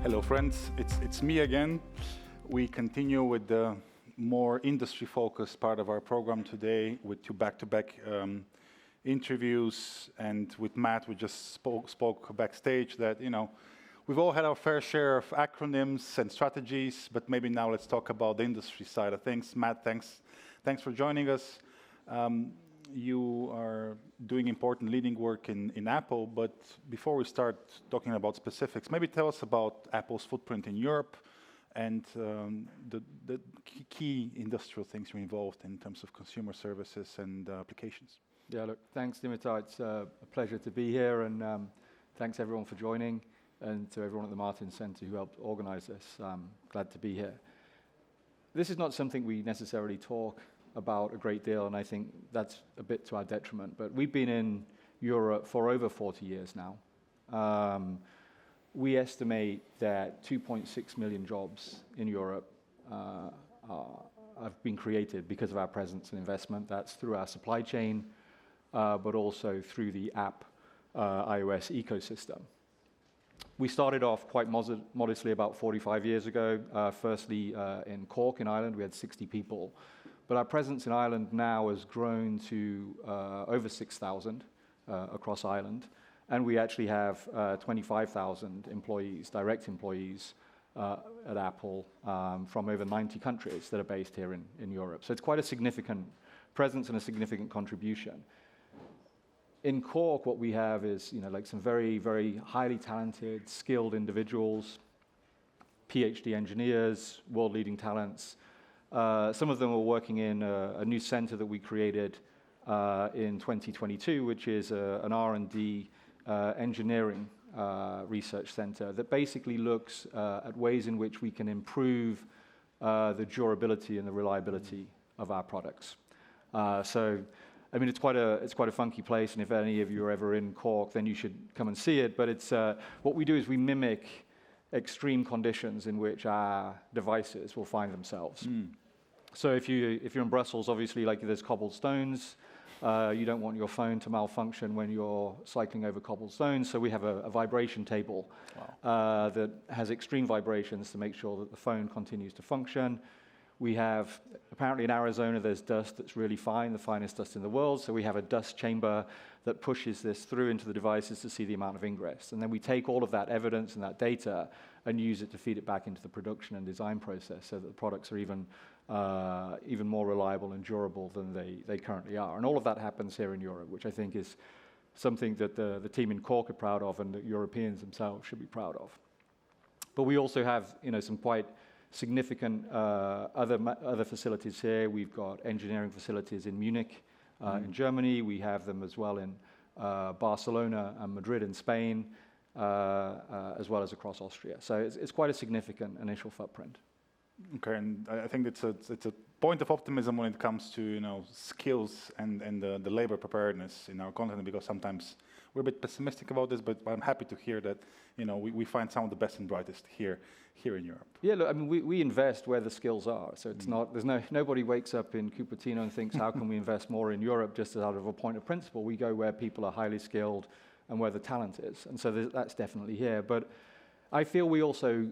Hello, friends. It's me again. We continue with the more industry-focused part of our program today with two back-to-back interviews. And with Matt, we just spoke backstage that, we've all had our fair share of acronyms and strategies, but maybe now let's talk about the industry side of things. Matt, thanks for joining us. You are doing important leading work in Apple, but before we start talking about specifics, maybe tell us about Apple's footprint in Europe and the key industrial things you're involved in terms of consumer services and applications. Yeah, look, thanks, Dimitar. It's a pleasure to be here, and thanks everyone for joining, and to everyone at the Martin Center who helped organize this. Glad to be here. This is not something we necessarily talk about a great deal, and I think that's a bit to our detriment. But we've been in Europe for over 40 years now. We estimate that 2.6 million jobs in Europe have been created because of our presence and investment. That's through our supply chain, but also through the app iOS ecosystem. We started off quite modestly about 45 years ago, firstly in Cork in Ireland. We had 60 people. But our presence in Ireland now has grown to over 6,000 across Ireland. And we actually have 25,000 employees, direct employees at Apple from over 90 countries that are based here in Europe. So it's quite a significant presence and a significant contribution. In Cork, what we have is like some very, very highly talented, skilled individuals, PhD engineers, world-leading talents. Some of them are working in a new center that we created in 2022, which is an R&D engineering research center that basically looks at ways in which we can improve the durability and the reliability of our products. So, I mean, it's quite a funky place, and if any of you are ever in Cork, then you should come and see it. But it's what we do is we mimic extreme conditions in which our devices will find themselves. So if you're in Brussels, obviously, like there's cobblestones. You don't want your phone to malfunction when you're cycling over cobblestones. So we have a vibration table that has extreme vibrations to make sure that the phone continues to function. We have, apparently in Arizona, there's dust that's really fine, the finest dust in the world. So we have a dust chamber that pushes this through into the devices to see the amount of ingress. And then we take all of that evidence and that data and use it to feed it back into the production and design process so that the products are even more reliable and durable than they currently are. And all of that happens here in Europe, which I think is something that the team in Cork are proud of and that Europeans themselves should be proud of. But we also have some quite significant other facilities here. We've got engineering facilities in Munich, in Germany. We have them as well in Barcelona and Madrid in Spain, as well as across Austria. So it's quite a significant initial footprint. Okay, and I think it's a point of optimism when it comes to skills and the labor preparedness in our continent, because sometimes we're a bit pessimistic about this, but I'm happy to hear that we find some of the best and brightest here in Europe. Yeah, look, I mean, we invest where the skills are. So it's not, nobody wakes up in Cupertino and thinks, how can we invest more in Europe just out of a point of principle? We go where people are highly skilled and where the talent is. And so that's definitely here. But I feel we also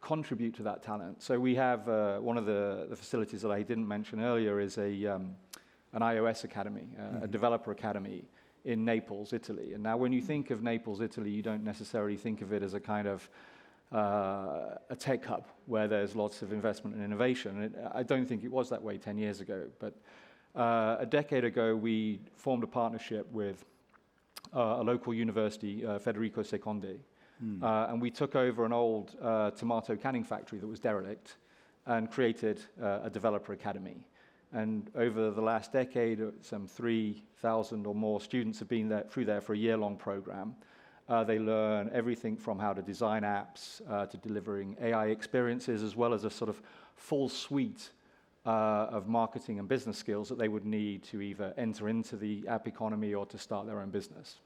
contribute to that talent. So we have one of the facilities that I didn't mention earlier is an iOS academy, a developer academy in Naples, Italy. And now when you think of Naples, Italy, you don't necessarily think of it as a kind of a tech hub where there's lots of investment and innovation. I don't think it was that way 10 years ago. But a decade ago, we formed a partnership with a local university, Federico II. And we took over an old tomato canning factory that was derelict and created a developer academy. And over the last decade, some 3,000 or more students have been through there for a year-long program. They learn everything from how to design apps to delivering AI experiences, as well as a sort of full suite of marketing and business skills that they would need to either enter into the app economy or to start their own business.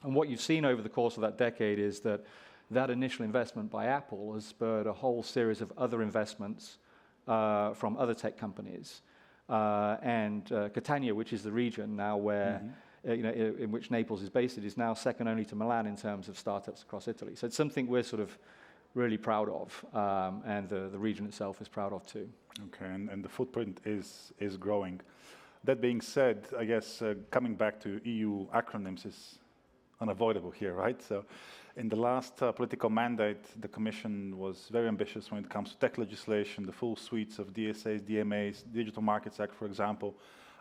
And what you've seen over the course of that decade is that initial investment by Apple has spurred a whole series of other investments from other tech companies. And Catania, which is the region now where in which Naples is based, it is now second only to Milan in terms of startups across Italy. So it's something we're sort of really proud of, and the region itself is proud of too. Okay, and the footprint is growing. That being said, I guess coming back to EU acronyms is unavoidable here, right? So in the last political mandate, the Commission was very ambitious when it comes to tech legislation, the full suites of DSAs, DMAs, Digital Markets Act, for example.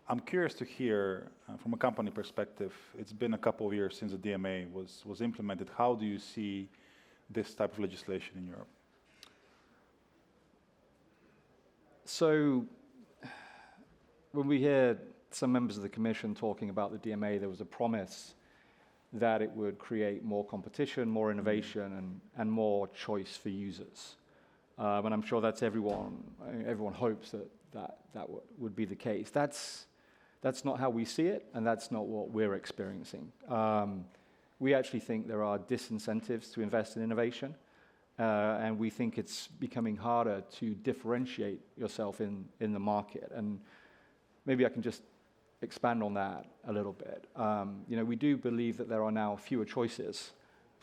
I'm curious to hear, from a company perspective, it's been a couple of years since the DMA was implemented. How do you see this type of legislation in Europe? So when we hear some members of the Commission talking about the DMA, there was a promise that it would create more competition, more innovation, and more choice for users. And I'm sure that's everyone hopes that would be the case. That's not how we see it, and that's not what we're experiencing. We actually think there are disincentives to invest in innovation, and we think it's becoming harder to differentiate yourself in the market. And maybe I can just expand on that a little bit. We do believe that there are now fewer choices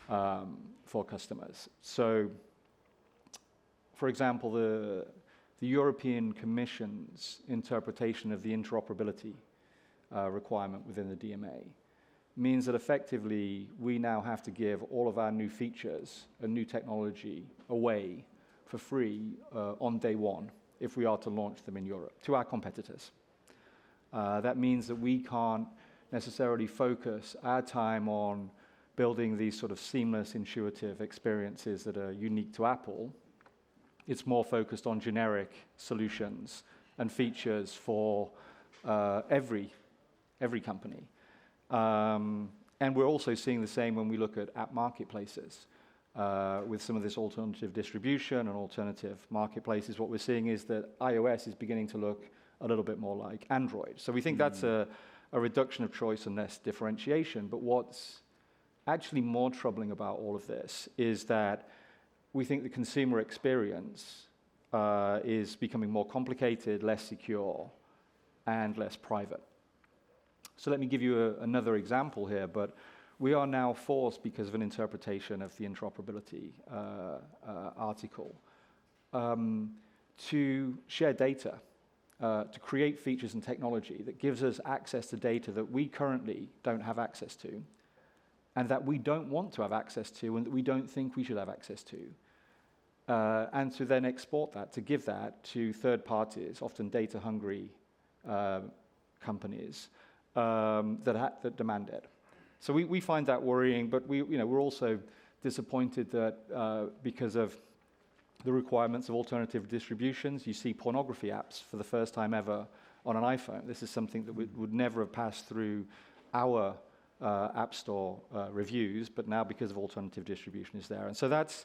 for customers. So, for example, the European Commission's interpretation of the interoperability requirement within the DMA means that effectively we now have to give all of our new features and new technology away for free on day one if we are to launch them in Europe to our competitors. That means that we can't necessarily focus our time on building these sort of seamless, intuitive experiences that are unique to Apple. It's more focused on generic solutions and features for every company. And we're also seeing the same when we look at app marketplaces. With some of this alternative distribution and alternative marketplaces, what we're seeing is that iOS is beginning to look a little bit more like Android. So we think that's a reduction of choice and less differentiation. But what's actually more troubling about all of this is that we think the consumer experience is becoming more complicated, less secure, and less private. So let me give you another example here, but we are now forced, because of an interpretation of the interoperability article, to share data, to create features and technology that gives us access to data that we currently don't have access to, and that we don't want to have access to, and that we don't think we should have access to. And to then export that, to give that to third parties, often data-hungry companies that demand it. So we find that worrying, but we're also disappointed that because of the requirements of alternative distributions, you see pornography apps for the first time ever on an iPhone. This is something that would never have passed through our App Store reviews, but now because of alternative distribution is there. And so that's,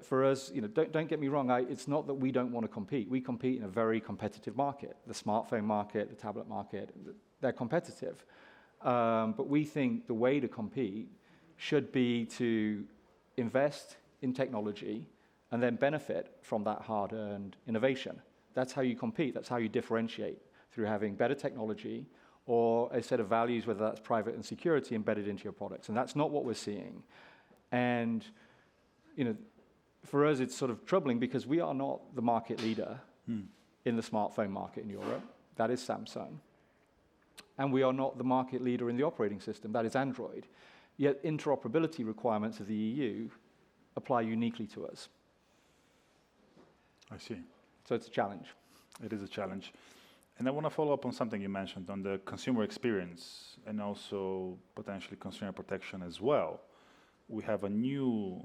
for us, don't get me wrong, it's not that we don't want to compete. We compete in a very competitive market. The smartphone market, the tablet market, they're competitive. But we think the way to compete should be to invest in technology and then benefit from that hard-earned innovation. That's how you compete. That's how you differentiate, through having better technology or a set of values, whether that's private and security, embedded into your products. And that's not what we're seeing. And for us, it's sort of troubling because we are not the market leader in the smartphone market in Europe. That is Samsung. And we are not the market leader in the operating system. That is Android. Yet interoperability requirements of the EU apply uniquely to us. I see. So it's a challenge. It is a challenge. And I want to follow up on something you mentioned on the consumer experience and also potentially consumer protection as well. We have a new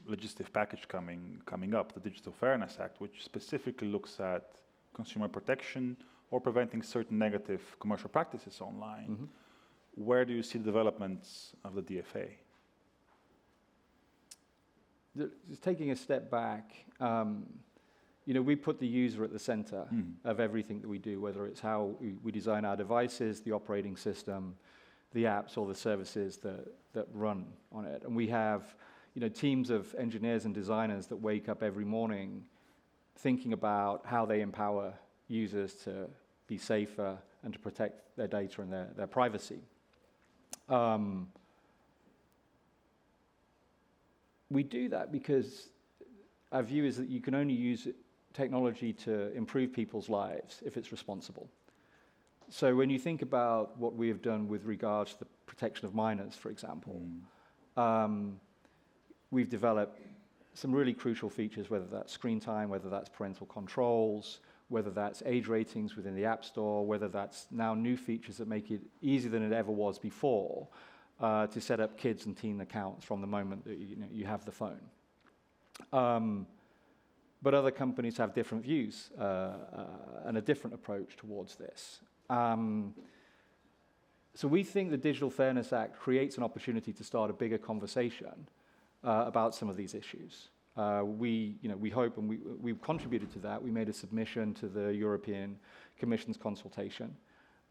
legislative package coming up, the Digital Fairness Act, which specifically looks at consumer protection or preventing certain negative commercial practices online. Mm-hmm. Where do you see the developments of the DFA? Just taking a step back, we put the user at the center of everything that we do, whether it's how we design our devices, the operating system, the apps, or the services that run on it. And we have teams of engineers and designers that wake up every morning thinking about how they empower users to be safer and to protect their data and their privacy. We do that because our view is that you can only use technology to improve people's lives if it's responsible. So when you think about what we have done with regards to the protection of minors, for example, we've developed some really crucial features, whether that's screen time, whether that's parental controls, whether that's age ratings within the App Store, whether that's now new features that make it easier than it ever was before to set up kids and teen accounts from the moment that you have the phone. But other companies have different views and a different approach towards this. So we think the Digital Fairness Act creates an opportunity to start a bigger conversation about some of these issues. We hope, and we've contributed to that. We made a submission to the European Commission's consultation.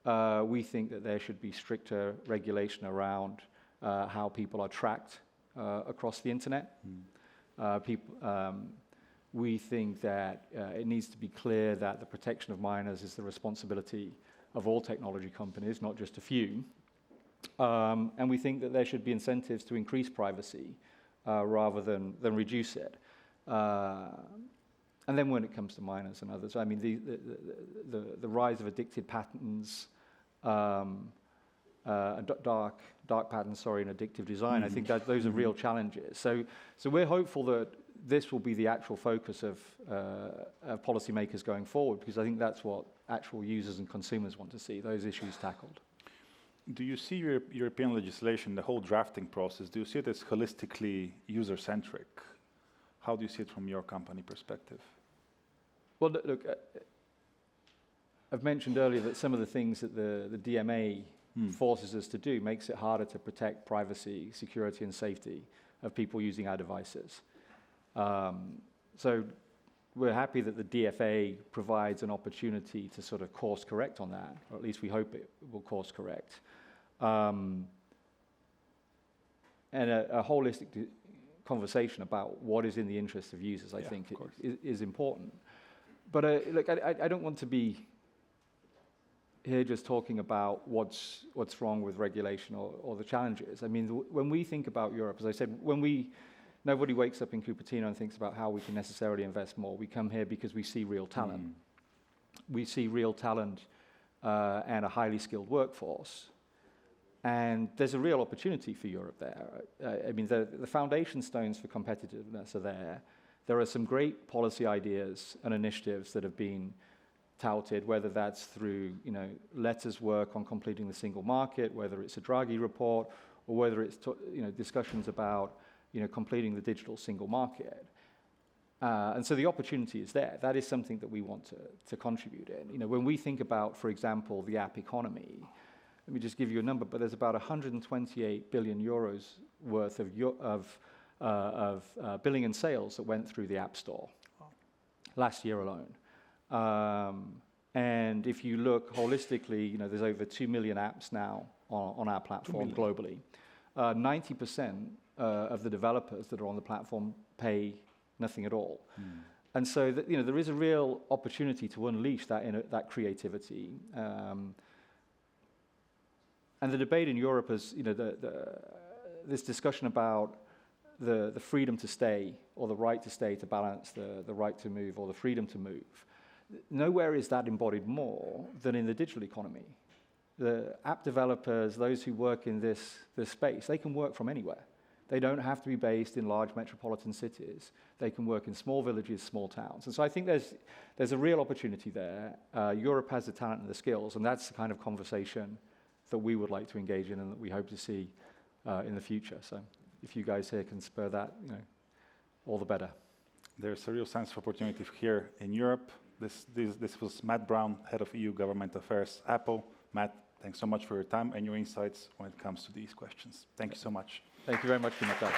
We think that there should be stricter regulation around how people are tracked across the internet. We think that it needs to be clear that the protection of minors is the responsibility of all technology companies, not just a few. And we think that there should be incentives to increase privacy rather than reduce it. And then when it comes to minors and others, I mean, the rise of addictive patterns, dark patterns, and addictive design, I think that those are real challenges. So we're hopeful that this will be the actual focus of policymakers going forward, because I think that's what actual users and consumers want to see, those issues tackled. Do you see European legislation, the whole drafting process, do you see it as holistically user-centric? How do you see it from your company perspective? Well, look, I've mentioned earlier that some of the things that the DMA forces us to do makes it harder to protect privacy, security, and safety of people using our devices. So we're happy that the DFA provides an opportunity to sort of course correct on that, or at least we hope it will course correct. And a holistic conversation about what is in the interest of users, I think, is important. But look, I don't want to be here just talking about what's wrong with regulation or the challenges. I mean, when we think about Europe, as I said, nobody wakes up in Cupertino and thinks about how we can necessarily invest more. We come here because we see real talent. We see real talent and a highly skilled workforce. And there's a real opportunity for Europe there. I mean, the foundation stones for competitiveness are there. There are some great policy ideas and initiatives that have been touted, whether that's through Letters' work on completing the single market, whether it's a Draghi report, or whether it's discussions about completing the digital single market. And so the opportunity is there. That is something that we want to contribute in. When we think about, for example, the app economy, let me just give you a number, but there's about 128 billion euros worth of billing and sales that went through the App Store last year alone. And if you look holistically, there's over 2 million apps now on our platform globally. 90% of the developers that are on the platform pay nothing at all. And so there is a real opportunity to unleash that creativity. And the debate in Europe is, this discussion about the freedom to stay, or the right to stay to balance the right to move, or the freedom to move. Nowhere is that embodied more than in the digital economy. The app developers, those who work in this space, they can work from anywhere. They don't have to be based in large metropolitan cities. They can work in small villages, small towns. And so I think there's a real opportunity there. Europe has the talent and the skills, and that's the kind of conversation that we would like to engage in and that we hope to see in the future. So if you guys here can spur that, all the better. There's a real sense of opportunity here in Europe. This was Matt Browne, Head of EU Government Affairs, Apple. Matt, thanks so much for your time and your insights when it comes to these questions. Thank you so much. Thank you very much for your time.